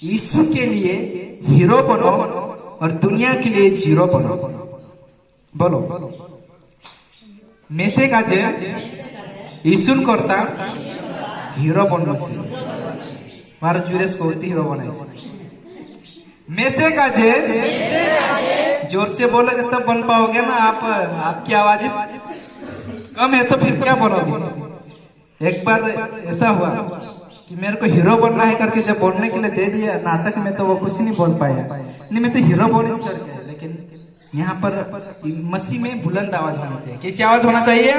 यीशु के लिए हीरो बनो और दुनिया के लिए जीरो बनो। बोलो मेसे काजे यीशुन करता हीरो बनना मारो जुरेस को हीरो बनाई मेसे काजे जोर से बोलोगे तब बन पाओगे ना आप। आपकी आवाज कम है तो फिर क्या बोलोगे। एक बार ऐसा हुआ कि मेरे को हीरो बनना है करके जब बोलने के लिए दे दिया नाटक में तो वो कुछ नहीं बोल पाया। नहीं मैं तो हीरो बोल इस करके, लेकिन यहाँ पर मसीह में बुलंद आवाज होना चाहिए। कैसी आवाज होना चाहिए?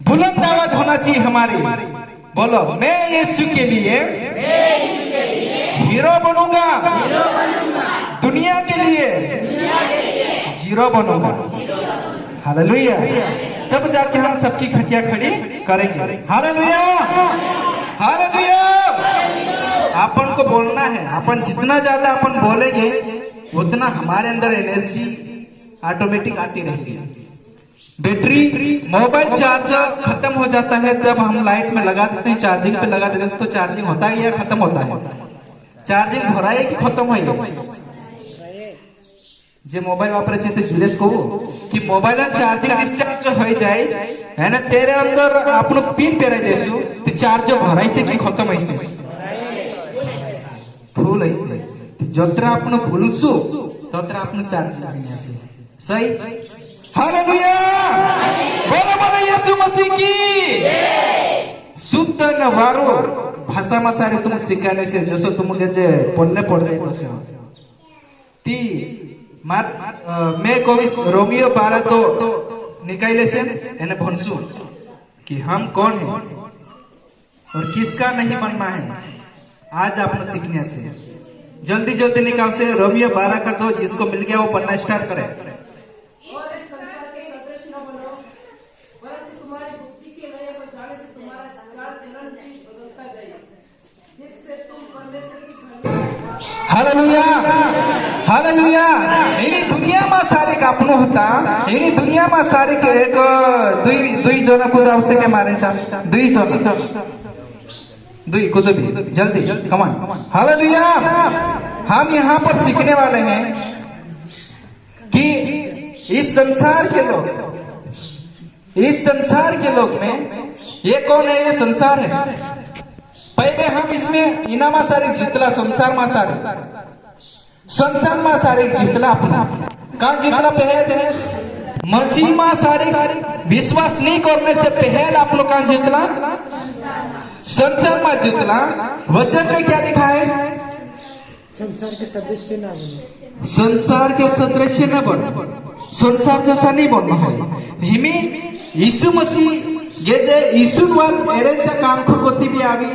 बुलंद आवाज होना चाहिए हमारी। बोलो मैं यीशु के लिए हीरो बनूंगा, दुनिया के लिए जीरो बनूंगा। हालेलुया। तब जाके हम सबकी खटिया खड़ी करेंगे। Hallelujah hallelujah. अपन को बोलना है। अपन जितना ज्यादा अपन बोलेंगे उतना हमारे अंदर एनर्जी ऑटोमेटिक आती रहती है। बैटरी मोबाइल चार्ज खत्म हो जाता है तब हम लाइट में लगा देते हैं, चार्जिंग पे लगा देते हैं तो चार्जिंग होता है या खत्म होता है? चार्जिंग हो रहा है कि खत्म हो? जे मोबाइल वापरे छे ते जुलेस को कि मोबाइल चार्जिंग डिस्चार्ज हो जाए है ना, तेरे अंदर आपनो पिन पेराई देसु ते चार्ज भराई से कि खत्म होइसे फुल होइसे। जत्रा आपनो फुलसु तत्रा आपनो चार्जिंग होइसे। सही? हालेलुया। बोलो बोलो यीशु मसीह की शुद्ध न वारो भाषा में सारे तुम सिखाने से जसो तुमके जे बोलने पड़ जाए तो ती मैं कोविस रोमियो 12 तो निकाले से एने भनसु कि हम कौन है और किसका नहीं बनना है। आज आपने सीखने से जल्दी जल्दी निकाल से रोमियो 12 का 2 जिसको मिल गया वो पढ़ना स्टार्ट करे। Hallelujah hallelujah. इनी दुनिया में सारे का अपनो होता। इनी दुनिया में सारे के एक दुई जना को आवश्यक है मारे चा दुई जना दुई को तो भी जल्दी कम ऑन। हालेलुया। हम यहाँ पर सीखने वाले हैं कि इस संसार के लोग में ये कौन है? ये संसार है। पहले हम इसमें इनामा सारे जितला संसार में सारे जितला अपना कहा जितला पहल मसीह में सारे विश्वास नहीं करने से पहले आप लोग कहा जितला संसार में जितला। वचन में क्या लिखा है? संसार के सदस्य न बनो। संसार के सदस्य न बनो। संसार जैसा नहीं बनना है। हिमी यीशु मसीह ये जे यीशु वाल एरेंचा काम खुरकोती भी आवी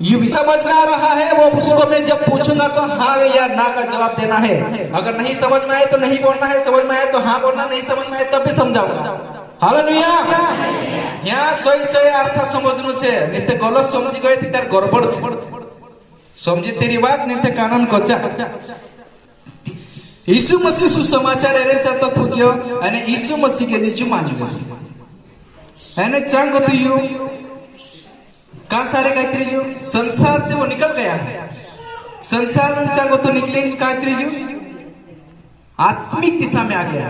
ये भी समझ में आ रहा है। वो उसको मैं जब पूछूंगा तो हाँ या ना का जवाब देना है। अगर नहीं समझ में आए तो नहीं बोलना है, समझ में आए तो हाँ बोलना, नहीं समझ में आए तब भी समझाऊंगा। हालेलुया। यहाँ सही अर्थ समझने से नित्य गलत समझ गए थे तार गड़बड़ समझे तेरी बात नित्य कानून कोचा। यीशु मसीह सुसमाचार एरेंचा तो खुदियो अने यीशु मसीह के जीचु मांजू अने चांग तो यू कहा सारे का संसार से वो निकल गया है। संसार चाहो तो निकले का आत्मिक दिशा में आ गया।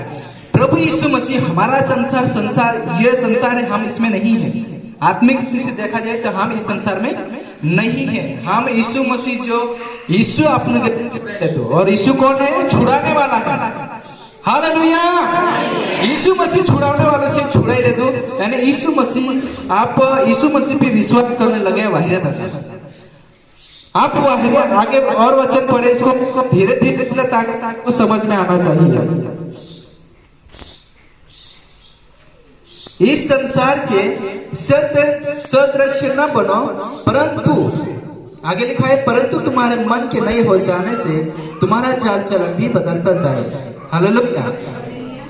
प्रभु यीशु मसीह हमारा संसार ये संसार है, हम इसमें नहीं है। आत्मिक दृष्टि से देखा जाए तो हम इस संसार में नहीं है। हम यीशु मसीह जो यीशु अपने तो और यीशु कौन है? छुड़ाने वाला है। हालेलुया। यीशु मसीह छुड़ाने वालों से छुड़ाई दे दो। यानी यीशु मसीह आप यीशु मसीह पे विश्वास करने लगे वाहियत आप वाहियत आगे और वचन पढ़े इसको धीरे धीरे ताकि को समझ में आना चाहिए। इस संसार के सदृश्य न बनो परंतु आगे लिखा है परंतु तुम्हारे मन के नए हो जाने से तुम्हारा चाल चलन भी बदलता जाए। हालेलुया।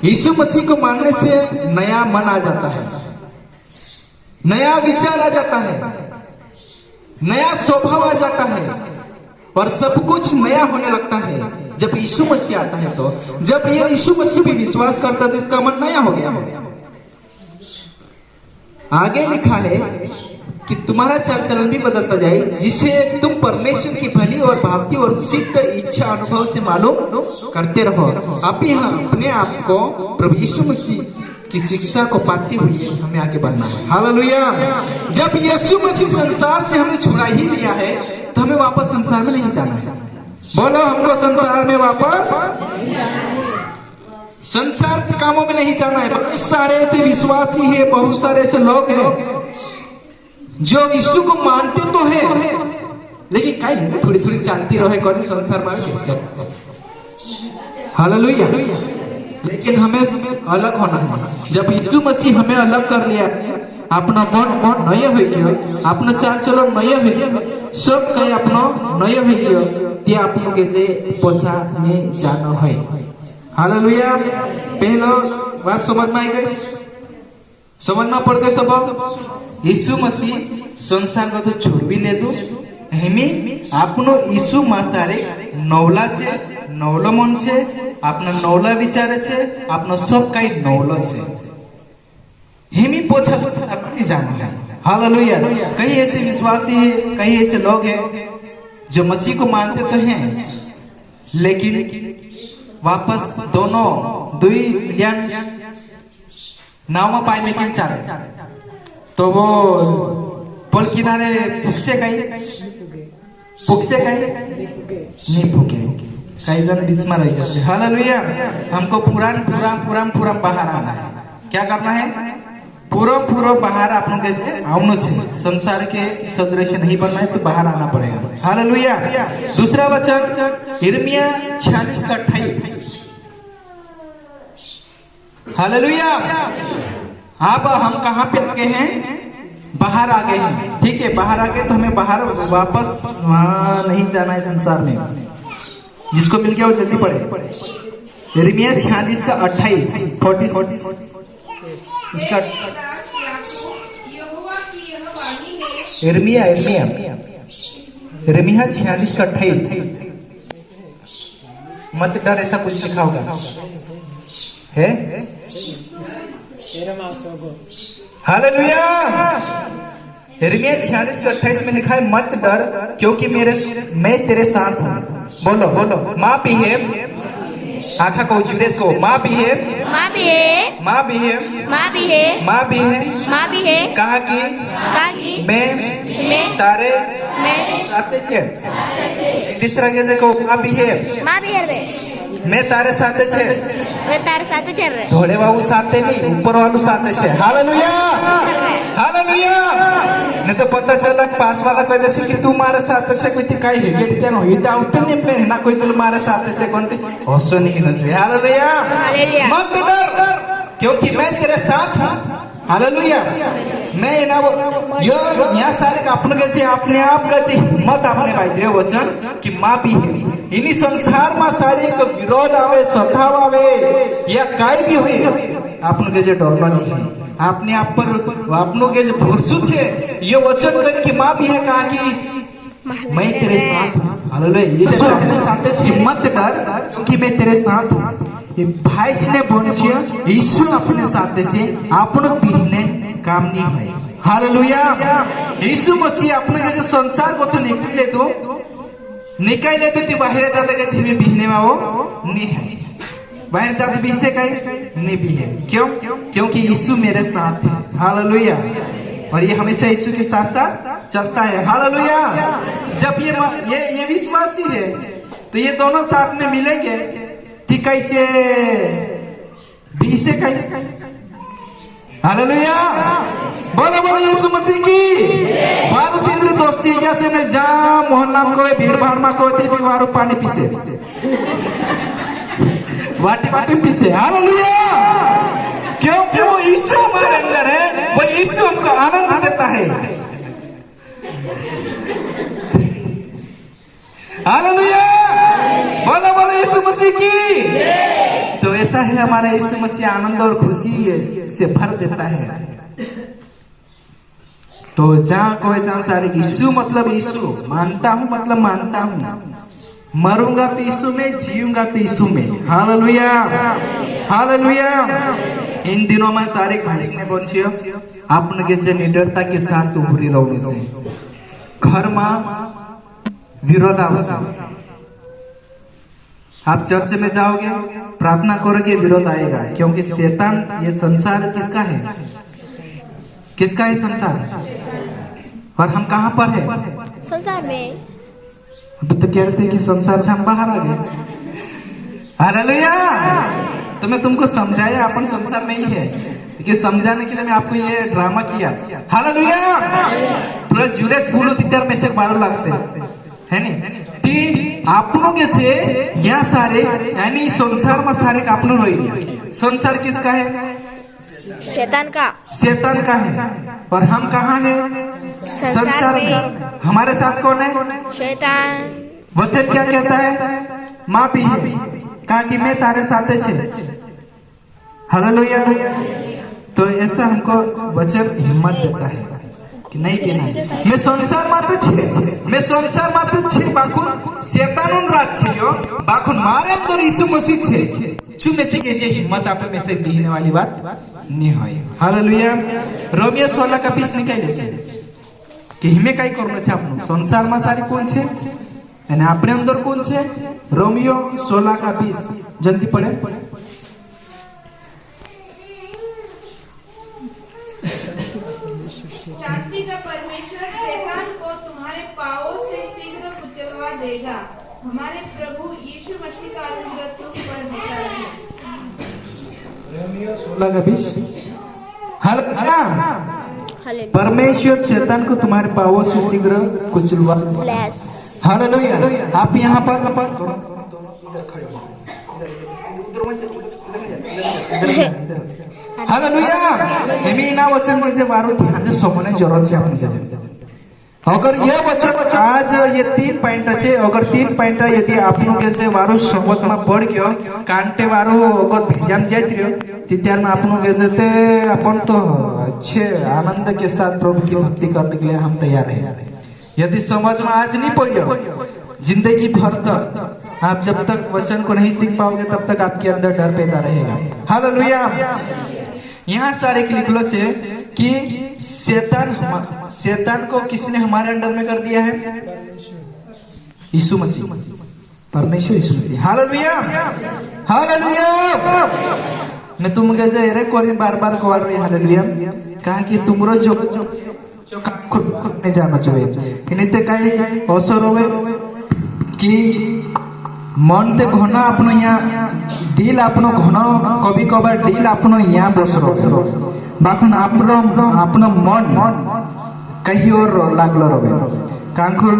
यीशु मसीह को मानने से नया मन आ जाता है, नया विचार आ जाता है, नया स्वभाव आ जाता है और सब कुछ नया होने लगता है जब यीशु मसीह आता है। तो जब ये यीशु मसीह भी विश्वास करता है तो इसका मन नया हो गया। आगे लिखा है कि तुम्हारा चाल चलन भी बदलता जाए, जिससे तुम परमेश्वर की भली और भावती और सिद्ध इच्छा अनुभव से मालूम करते रहो। अभी हम अपने आप को प्रभु यीशु मसीह की शिक्षा को पाते हुए हमें आगे बढ़ना है। हालेलुया। जब यीशु मसीह संसार से हमें छुड़ा ही लिया है तो हमें वापस संसार में नहीं जाना है। बोलो, हमको संसार में वापस संसार के कामों में नहीं जाना है। बहुत सारे ऐसे विश्वासी है, बहुत सारे ऐसे लोग हैं जो यीशु को मानते तो है, लेकिन कई थोड़ी थोड़ी चलती रहे कौन संसार में। हालेलुया। लेकिन हमें अलग होना है। जब यीशु मसीह हमें अलग कर लिया, अपना मन नया हो गया, अपना चाल चलन नया हो गया, सब कहीं अपना नया हो गया, ते आपको कैसे पोसा में जाना है। हालेलुया। पहला बात समझ में आई गई, समझ में पड़ गए सब। यीशु मसीह संसार को तो छोड़ भी ले दो, हेमी आपनो यीशु मासारे नौला छे, नौलो मन छे, अपना नौला विचारे छे, अपना सब काई नौलो छे, हेमी पोछा अपनी जाना है। हालेलुया। कई ऐसे विश्वासी है, कई ऐसे लोग हैं जो मसीह को मानते तो हैं, लेकिन वापस दोनों दुई ज्ञान नाव में पाए में किन चाहे तो वो पुल किनारे फुकसे गई नहीं फूके, कई जन बीच में रह जाते। हालेलुया। हमको पूरा बाहर आना है। क्या करना है? पूरा बाहर आप लोग आउनो से संसार के सदृश नहीं बनना है, तो बाहर आना पड़ेगा। हालेलुया। दूसरा वचन यिर्मयाह 46:28। हालेलुया। अब हम कहाँ पे आ गए हैं? बाहर आ गए हैं। ठीक है, बाहर आ गए तो हमें बाहर वापस वहां नहीं जाना है संसार में। जिसको मिल गया वो जल्दी पढ़े। यिर्मयाह 46:28 40 इसका यिर्मयाह 46:28। मत डर, ऐसा कुछ लिखा होगा है। हालेलुया। यिर्मयाह 46:28 में लिखा है, मत डर क्योंकि मैं तेरे साथ हूँ। बोलो माँ भी है, आखा को जुरेस को माँ भी है, कहा कि मैं तारे साथ छे। तीसरा कैसे को माँ भी है मैं तारे साथ छे। थोड़े बाबू साथ नहीं, ऊपर वालू साथ छे। हालेलुया। हालेलुया। नहीं तो पता चला पास वाला कह दे कि तू मारे साथ छे, कोई काई है गेट त्यान होई ता उठे नहीं पे ना कोई तुल मारे साथ छे कोनती हसो नहीं नसे। हालेलुया। मत डर क्योंकि मैं तेरे साथ हूं। हालेलुया। मैं ना यो यहाँ सारे का अपने कैसे अपने आप का हिम्मत अपने पाइजे वचन कि माँ भी है। इन्हीं संसार में सारे का विरोध आवे, स्वभाव आवे या काई भी हुए, आपने कैसे डरना नहीं है। अपने आप पर आपनों के जो भरोसा छे, ये वचन कर कि माँ भी है, कहा कि मैं तेरे साथ हूँ। हालेलुया। यीशु अपने साथ हिम्मत डर क्योंकि मैं तेरे साथ हूँ। भाई ने बोलछिया यीशु अपने साथ से आपन बिहने काम नहीं है। हालेलुया। यीशु मसीह अपने के जो संसार को तो निकाल ले तो बाहर दादा के छे बिहने में वो नहीं है, बाहर दादा भी से कहीं नहीं भी है। क्यों? क्योंकि यीशु मेरे साथ है। हालेलुया। और ये हमेशा यीशु के साथ साथ चलता है। हालेलुया। जब ये विश्वासी है तो ये दोनों साथ में मिलेंगे, ठीक है बीसे कहीं। हालेलुया। बोलो यीशु मसीह की बात। तीन दोस्ती जैसे न जा मोहल्ला को भीड़ भाड़ में को वारू पानी पीसे वाटी पीसे। हालेलुया। क्योंकि वो यीशु हमारे अंदर है, वो यीशु हमको आनंद देता है। हालेलुया। बोलो यीशु मसीह की। तो ऐसा है हमारा यीशु मसीह आनंद और खुशी से भर देता है। तो जहाँ कोई चांस आ रही यीशु मतलब यीशु मानता हूँ, मतलब मानता हूँ, मरूंगा तो यीशु में, जीऊंगा तो यीशु में। हालेलुया। हालेलुया। इन दिनों में सारे भाई ने बोलिए आपने के जे निडरता के साथ उभरी रहने से घर में विरोध आवश्य। आप चर्च में जाओगे, प्रार्थना करोगे, विरोध आएगा, क्योंकि शैतान, ये संसार किसका है? किसका है संसार? और हम कहाँ पर है? संसार में। अब तो कह रहे थे कि संसार से हम बाहर आ गए। हालेलुया। तो मैं तुमको समझाया अपन संसार में ही है, लेकिन समझाने के लिए मैं आपको ये ड्रामा किया। हालेलुया। थोड़ा जुरेस बोलो तितर में से 12 लाख से है नहीं ती आप लोग से यहाँ सारे यानी संसार में सारे आपनो रही। संसार किसका है? शैतान का। शैतान का है। और हम कहाँ है? संसार में। हमारे साथ कौन है? शैतान। वचन क्या कहता है? माँ भी कहा कि मैं तारे साथ छे। हालेलुया। तो ऐसा हमको वचन हिम्मत देता है कि नहीं कहना है मैं संसार मात्र छे, मैं संसार मात्र छे, बाकुन शैतान राज छे यो, बाकुन मारे अंदर यीशु मसीह छे। चु में से के जे हिम्मत आप में से दिखने वाली बात नहीं है। हालेलुया। रोमियो 16 का 20 निकाल दे कि हिमे काई करनो छे आपनो संसार में सारी कौन छे અને આપણે અંદર કોણ છે? રોમિયો 16 का 20 जल्दी पढ़े। शांति का परमेश्वर शैतान को तुम्हारे पांवों से शीघ्र कुचलवा देगा। हमारे प्रभु यीशु मसीह का अनुग्रह तुम पर होता रहे। रोमियो 16 का 20। हालेलुया। परमेश्वर शैतान को तुम्हारे पांवों से शीघ्र कुचलवा। हालेलुया। आप यहाँ पर हालेलुया। एमीना वचन में जे वारो ध्यान से सोमने जरूरत है आपने। अगर ये वचन आज ये 3 पॉइंट है, अगर 3 पॉइंट यदि आप लोग से वारो समझ में पड़ गयो कांटे वारो अगर भिजाम जात रहो त्यार में आप लोग से ते अपन तो अच्छे आनंद के साथ प्रभु की भक्ति करने के लिए हम तैयार हैं। यदि समझ में आज नहीं पड़ियो जिंदगी भर तक आप जब तक वचन को नहीं सीख पाओगे तब तक आपके अंदर डर पैदा रहेगा। हालेलुया। यहाँ सारे लिखलो छे कि शैतान को किसने हमारे अंडर में कर दिया है? यीशु मसीह, परमेश्वर यीशु मसीह। हालेलुया। हालेलुया। मैं तुम कैसे रे कोरी बार-बार कहवा रही हालेलुया कहा कि तुमरो जो खुद नहीं जाना चाहिए कि नहीं ते काई अवसर होवे कि मन ते घना अपनो यहाँ दिल अपनो घना कभी कभार दिल अपनो यहाँ बस रो बाखन अपनो मन कहीं और लागलो रहे कांखुर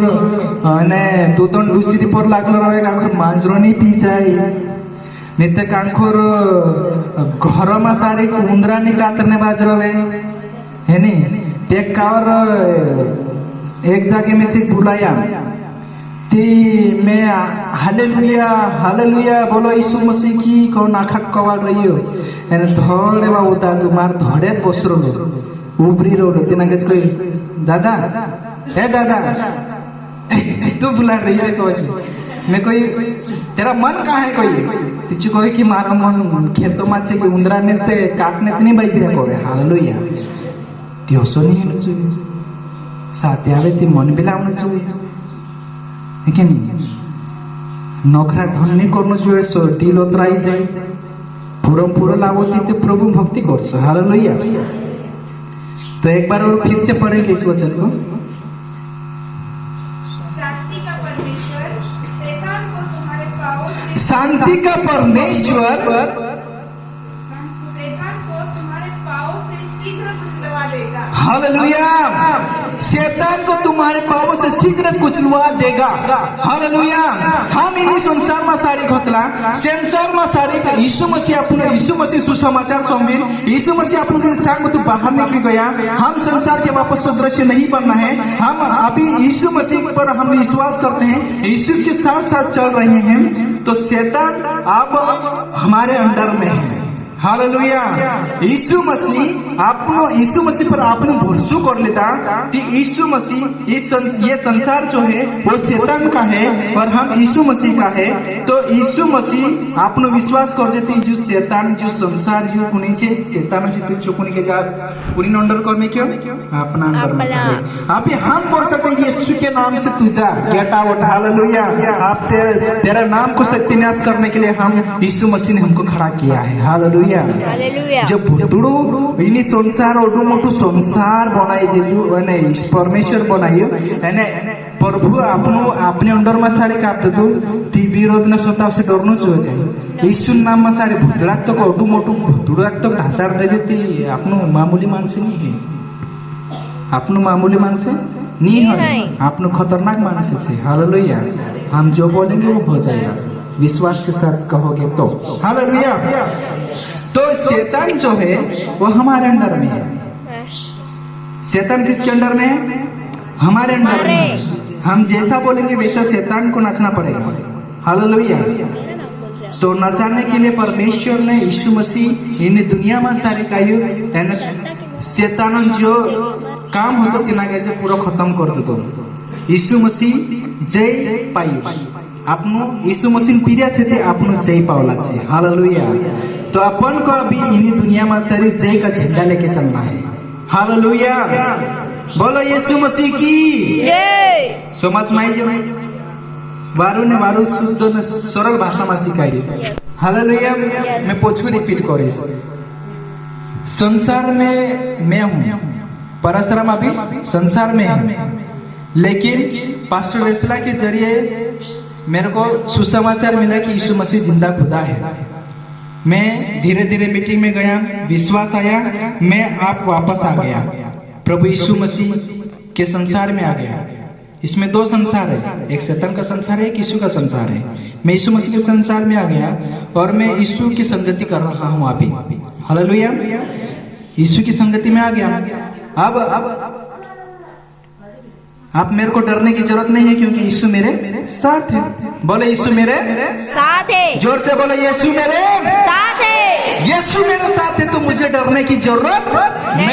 ने दूधन दूसरी पर लागलो रहे कांखुर मांजरोनी पी जाए नित्य कांखुर घर में सारे उंदरा निकालने बाज रहे है नहीं एक और एक जगह में से बुलाया ती मैं हालेलुया हालेलुया बोलो यीशु मसीह की कौन आखा कवाल रही हो एने धड़े बा उदा तुम्हार धड़े बसरो उबरी रो तेना के कोई दादा ए दादा तू बुला रही है कोच मैं कोई तेरा मन कहाँ है कोई तिचु कोई कि मारा मन खेतों में से कि उंदरा ने ते काटने नहीं बज रहा कोरे। हालेलुया। त्योसो नहीं होना चाहिए साथ आवे ती मन भी लाउना चाहिए है कि नहीं? नखरा ढंग नहीं करना चाहिए सो दिल उतराई जाए पूरा लावती तो प्रभु भक्ति कर सो। हालेलुया। तो एक बार और फिर से पढ़ेंगे इस वचन को। शांति का परमेश्वर शैतान को तुम्हारे पांवों से शांति का परमेश्वर शैतान को तुम्हारे पांवों से शीघ्र कुचलवा देगा। हालेलुया। शैतान को तुम्हारे पांवों से शीघ्र कुचलवा देगा। हालेलुया। हम इन्हीं संसार में सारी घोतला संसार में सारी यीशु मसीह अपने यीशु मसीह सुसमाचार सोमिन यीशु मसीह अपने सांग तो बाहर निकल गया। हम संसार के वापस सदृश्य नहीं बनना है। हम अभी यीशु मसीह पर हम विश्वास करते हैं, यीशु के साथ साथ चल रहे हैं। तो शैतान अब हमारे अंडर में है। हालेलुया। यीशु मसीह आपको यीशु मसीह पर आपने भरोसा कर लेता कि यीशु मसीह ये संसार जो है वो शैतान का है और हम यीशु मसीह का है, तो यीशु मसीह आपने विश्वास कर देते जो शैतान जो संसार जो कुनी से शैतान से तू चुकुनी के जा कुनी अंडर कर में क्यों अपना अंडर में आप हम बोल सकते हैं यीशु के नाम से तू जा, गेट आउट। हालेलुया। आप तेरा नाम को सत्यानाश करने के लिए हम यीशु मसीह ने हमको खड़ा किया है। हालेलुया। हालेलुया। जब भुतड़ू इन्हीं संसार ओडू मोटू संसार बनाई देतु ने परमेश्वर बनाइयो ने प्रभु आपनो अपने अंडर में सारे काट देतु ती विरोध ने स्वतः से डरनो चाहिए। यीशु नाम में सारे भुतड़ा तो ओडू मोटू भुतड़ा तो ढासार दे देती आपनो मामूली मानस नहीं है, आपनो मामूली मानस नहीं है, आपनो खतरनाक मानस से। हालेलुया। हम जो बोलेंगे वो हो जाएगा, विश्वास के साथ कहोगे तो। हालेलुया। तो शैतान जो है वो हमारे अंडर में है। शैतान किसके अंडर में है? हमारे अंडर में है। हम जैसा बोलेंगे वैसा शैतान को नचना पड़ेगा। हालेलुया। तो नचाने के लिए परमेश्वर ने यीशु मसीह इन दुनिया में सारे कायो शैतान जो काम होता तिना कैसे पूरा खत्म कर दो। यीशु मसीह जय पाइयो आपनो यीशु मसीह पीरिया छे आपनो जय पावला छे। हालेलुया। तो अपन को अभी इन्हीं दुनिया में सारी जय का झंडा लेके चलना है। हालेलुया। बोलो यीशु मसीह की जय। समझ में आई जो वारू ने वारू शुद्ध ने सरल भाषा में सिखाई। हालेलुया। मैं पोछू रिपीट करे संसार में मैं हूँ, परशुराम अभी संसार में है, लेकिन पास्टर रेसला के जरिए मेरे को सुसमाचार मिला कि यीशु मसीह जिंदा खुदा है। मैं धीरे धीरे मीटिंग में गया, विश्वास आया, मैं आप वापस आ गया, प्रभु यीशु मसीह के संसार में आ गया। इसमें दो संसार है, एक शैतान का संसार है, एक यीशु का संसार है। मैं यीशु मसीह के संसार में आ गया और मैं यीशु की संगति कर रहा हूँ अभी। हालेलुया। यीशु की संगति में आ गया। अब आप मेरे को डरने की जरूरत नहीं है क्योंकि यीशु मेरे साथ है। बोले यीशु मेरे साथ है। जोर से बोले यीशु मेरे साथ है। यीशु मेरे साथ है, तो मुझे डरने की जरूरत नहीं।